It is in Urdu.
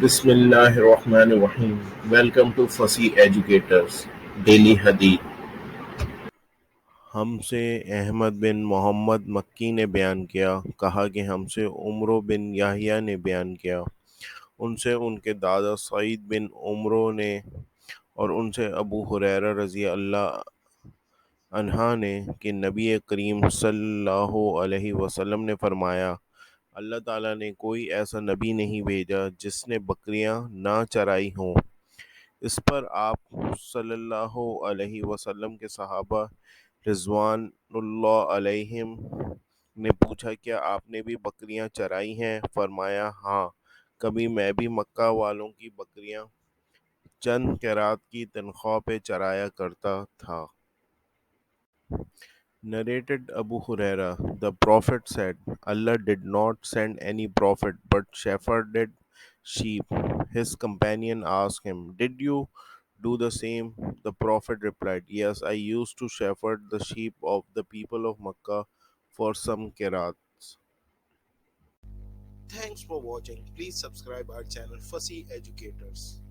بسم اللہ الرحمن الرحیم۔ Welcome to Fasih educators daily حدیث۔ ہم سے احمد بن محمد مکی نے بیان کیا، کہا کہ ہم سے عمرو بن یحییٰ نے بیان کیا، ان سے ان کے دادا سعید بن عمرو نے، اور ان سے ابو ہریرہ رضی اللہ عنہ نے کہ نبی کریم صلی اللہ علیہ وسلم نے فرمایا، اللہ تعالیٰ نے کوئی ایسا نبی نہیں بھیجا جس نے بکریاں نہ چرائی ہوں۔ اس پر آپ صلی اللہ علیہ وسلم کے صحابہ رضوان اللہ علیہم نے پوچھا، کیا آپ نے بھی بکریاں چرائی ہیں؟ فرمایا، ہاں، کبھی میں بھی مکہ والوں کی بکریاں چند قیراط کی تنخواہ پہ چرایا کرتا تھا۔ Narrated Abu Huraira, the Prophet said, Allah did not send any prophet but shepherded sheep. His companion asked him, did you do the same? The Prophet replied, yes, I used to shepherd the sheep of the people of Mecca for some Qirats. Thanks for watching. Please subscribe our channel Fussy Educators.